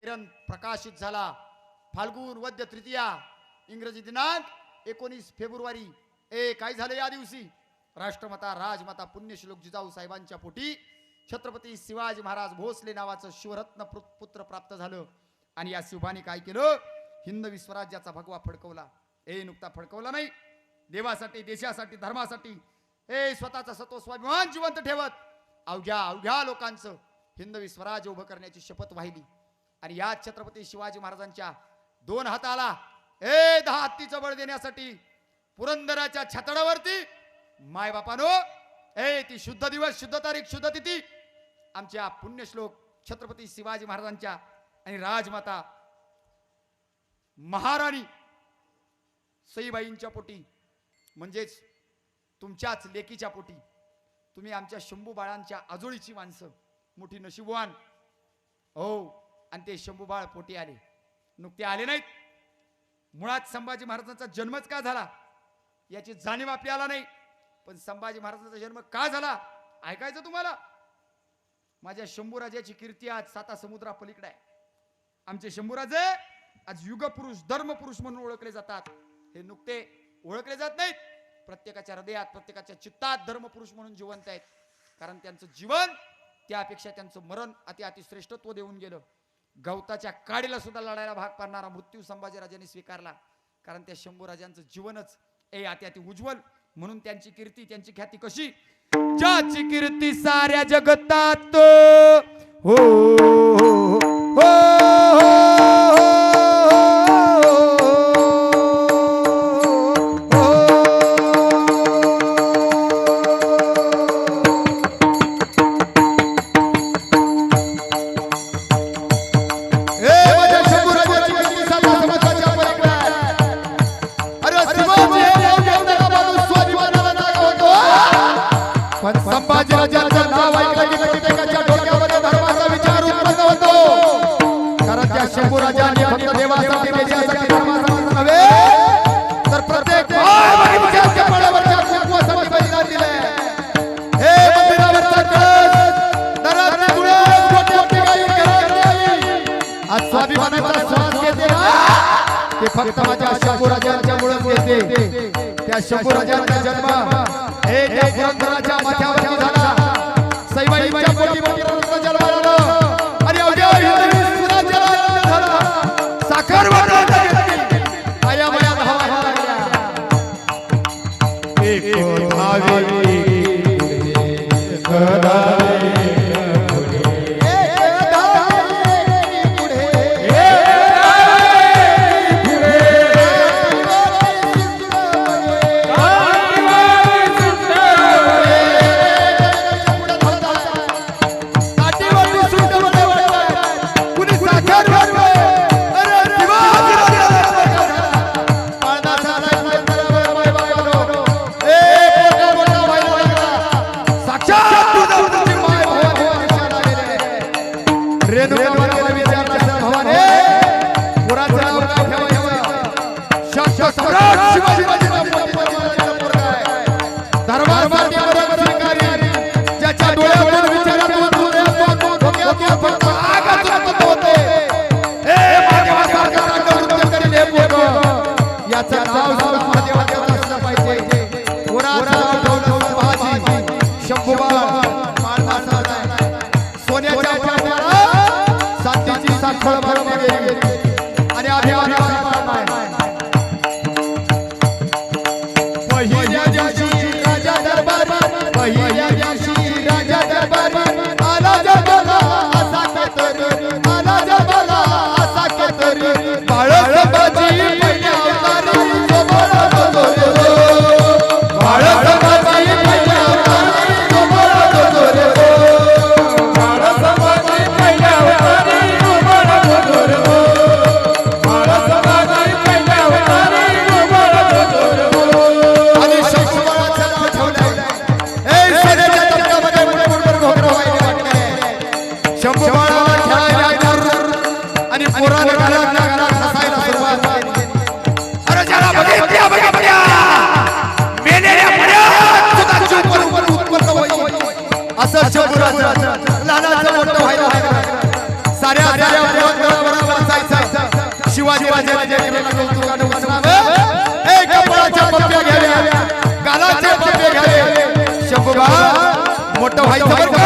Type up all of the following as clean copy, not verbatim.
ग्रंथ प्रकाशित झाला। फाल्गुन वद्य तृतीया इंग्रजी दिनांक 19 फेब्रुवारी। काय झालं या दिवशी? राष्ट्रमाता राजमाता पुण्यश्लोक जिजाऊ साहेबांच्या पोटी छत्रपती शिवाजी महाराज भोसले नावाचं शिवरत्न पुत्र प्राप्त झालं। आणि या शिवबाने काय केलं? हिंदवी स्वराज्याचा भगवा फडकवला। नुकता फडकवला नाही, देवासाठी, देशासाठी, धर्मासाठी स्वतःचा सत्व स्वाभिमान जिवंत ठेवत अवघ्या लोकांचं हिंदवी स्वराज्य उभं करण्याची शपथ वाहिली। आणि या छत्रपती शिवाजी महाराजांच्या 2 हाताला 10 हत्तीचं बळ देण्यासाठी पुरंदराच्या छतडावरती मायबापानो ती शुद्ध दिवस, शुद्ध तारीख, शुद्ध तिथी आमच्या पुण्यश्लोक छत्रपती शिवाजी महाराजांच्या आणि राजमाता महाराणी सईबाईंच्या पोटी, म्हणजेच तुमच्याच लेकीच्या पोटी, तुम्ही आमच्या शंभू बाळांच्या आजोळीची माणसं, मोठी नशीबवान हो। आणि ते शंभू बाळ पोटी आले, नुकते आले नाहीत। मुळात संभाजी महाराजांचा जन्मच का झाला याची जाणीव आपल्याला नाही, पण संभाजी महाराजांचा जन्म का झाला ऐकायचं तुम्हाला? माझ्या शंभूराजाची कीर्ती आज 7 समुद्रा पलीकडे आहे। आमचे शंभूराजे आज युगपुरुष, धर्मपुरुष म्हणून ओळखले जातात। हे नुकते ओळखले जात नाहीत, प्रत्येकाच्या हृदयात, प्रत्येकाच्या चित्तात धर्मपुरुष म्हणून जिवंत आहेत। कारण त्यांचं जीवन, त्यापेक्षा त्यांचं मरण अति श्रेष्ठत्व देऊन गेलं। गवताच्या काडीला सुद्धा लढायला भाग पाडणारा मृत्यू संभाजीराजांनी स्वीकारला, कारण त्या शंभूराजांचं जीवनच अति उज्ज्वल। म्हणून त्यांची कीर्ती, त्यांची ख्याती कशी? ज्याची कीर्ती साऱ्या जगतात हो, हो, हो, संभाजीराजांचं नाव ऐकलं की प्रत्येकाच्या डोक्यामध्ये धर्माचा विचार उत्पन्न होतो। कारण त्या शंभूराजांनी फक्त देवासाठी, देशासाठी, धर्मासाठी नव्हे तर प्रत्येक मायबाईच्या बळावरच्या कुंकवासाठी बलिदान दिले। हे मंदिरावरचा कळस दरात तुळस गोट्यावरती गाई घरात आज स्वाभिमानाचा श्वास घेते ना, ते फक्त माझ्या शंभूराजांच्या मुळेच घेते। त्या शंभूराजांचा जन्म त्या पुरंदराच्या माथ्यावरती झाला, सईबाईच्या पोटी पुरंदर जन्माला आणि अवघ्या हिंदवी स्वराज्याला झाला। साखर आया मया धावा एक भावी असं शंभूराज लहानाचं मोठं व्हायला साऱ्या देवाने कौतुकाने उचलावं. हे कपाळाच्या पप्प्या घ्याव्या, गालाचे पप्पे घ्यावे. शंभूबा मोठं व्हायचं बरं का.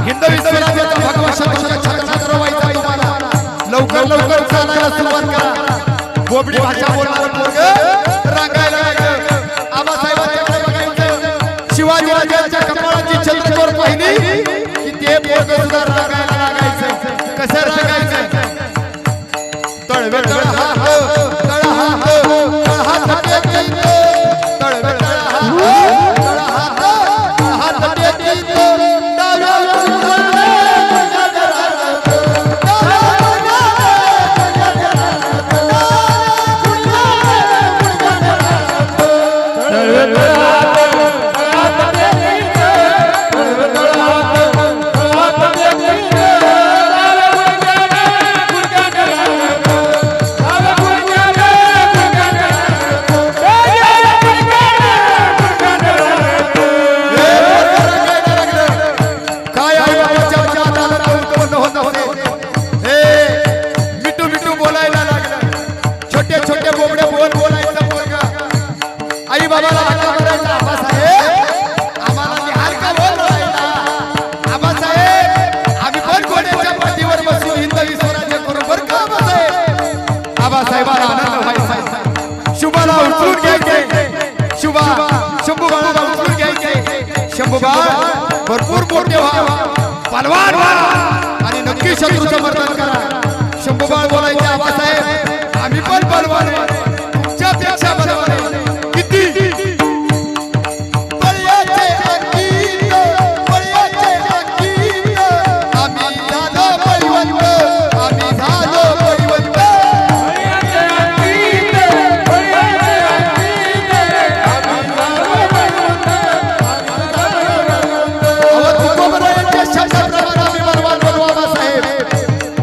हिंदवी स्वराज्याचा भगवा छत्र व्हायचा तुम्हाला. लवकर लवकर चालायला सुरुवात करा. बोबडी भाषा बोलणारं पोरगं रांगायला लागलं. आबासाहेबांच्याकडे बघायचं. शिवाजी राजांच्या कपाळाची छत्रकोर पाहिली की ते पोरगं सुद्धा रांगायला लागायचं. कसं रांगायचं. तळवे तळ हा हो, तळ हा हो, तळ हा तटे तीतो. तळवे तळ हा हो, तळ हा हो, तळ हा तटे तीतो. डाव्या उजव्या भरपूर मोठे व्हा, पलवान व्हा आणि नक्की शत्रूचं मर्दन करा. शंभूबाळ बोलायचे आबासाहेब आम्ही पण बलवान आहे, तुमच्यापेक्षा बलवान आहे. किती बळ्याचे अंकित, बळ्याचे अंकित. आम्ही झालो बळीवंत, आम्ही झालो बळीवंत. बळ्याचे अंकित, बळ्याचे अंकित. आम्ही झालो बळीवंत.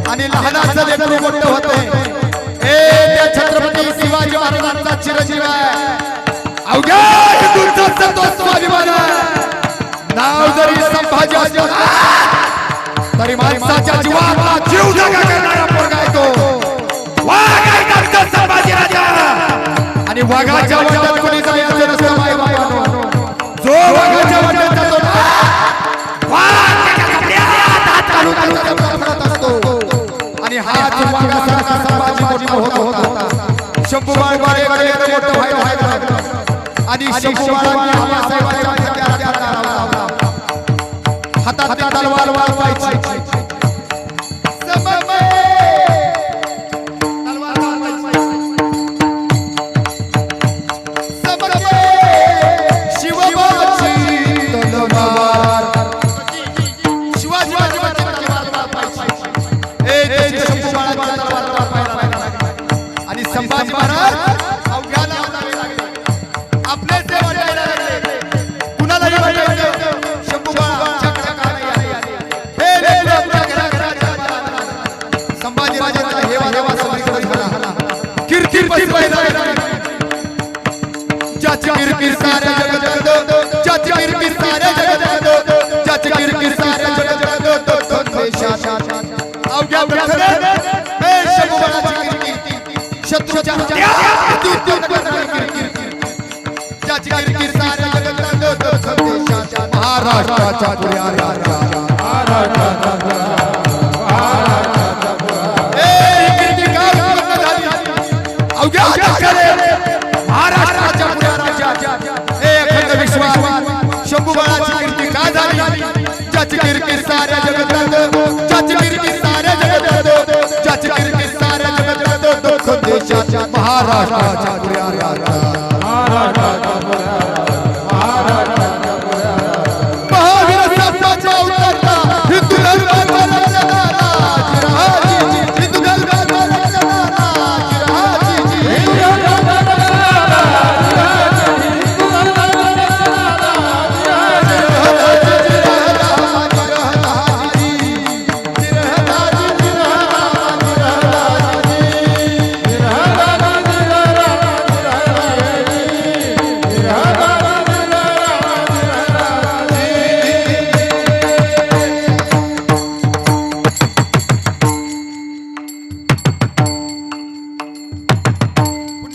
आणि लहानाचं लेकरू मोठं होतंय. हे त्या छत्रपती शिवाजी महाराजांचा चिरंजीव आहे. अवघ्या हिंदूंचा सर्वस्व स्वाभिमान आहे. नाव जरी संभाजी असलं तरी माणसाच्या जीवाला जीव जागा करणारा पोरगा आहे तो. वाघ आहे डॉक्टर संभाजी राजा. आणि वाघाच्या वाट्यात कोणी जायचं नसतं माय बाबांनो. जो वाघाच्या वाट्यात जातो आणि हात वाघासारखा संभाजी मोठा होता. शंभूबाळ बाळेकडे मोठं व्हायला लागलं आणि शंभूबाळांनी आबासाहेबांच्या डोक्याला लावला. हातात तलवार वाजवायची. संभाजी महाराज अवघ्याला वाटावे लागले. आपले ते वाटायला लागले. कुणालाही वाटायचं. शंभूबाळ चकचकाने आले. हे लेकरं आपल्या घराघरात संभाजी राजांचा हेवा हेवा सगळीकडे झाला. कीर्ती पैदा झाली. ज्याची कीर्ती साऱ्या जगात, ज्याची कीर्ती साऱ्या जगात, ज्याची कीर्ती साऱ्या जगात. अवघ्या प्रखर हे शंभूबाळाची कीर्ती शत्रूच्या ज्याची कीर्ती साऱ्या जगात संदेशाच्या. महाराष्ट्राच्या पुऱ्या राजा कीर्ती का उत्पन्न झाली. अवघ्या महाराष्ट्राच्या पुऱ्या राजा. हे अखंड विश्वास शंभूबाळाची कीर्ती का झाली. ज्याची कीर्ती साऱ्या जगात, ज्याची कीर्ती साऱ्या जगात, ज्याची कीर्ती साऱ्या जगात. देशाच्या महाराष्ट्राच्या पुऱ्या राजा. महावीर साहेबांचा अवतारला हिंदू धर्माचा रक्षणारा जिरहाजी. हिंदू धर्माचा रक्षणारा जिरहाजी. हिंदू धर्माचा रक्षणारा जिरहाजी. हिंदू धर्माचा रक्षणारा जिरहाजी. जिरहाजी.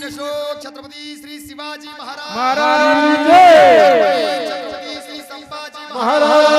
बिनशोक छत्रपती श्री शिवाजी महाराज महाराज की जय. छत्रपती श्री संभाजी महाराज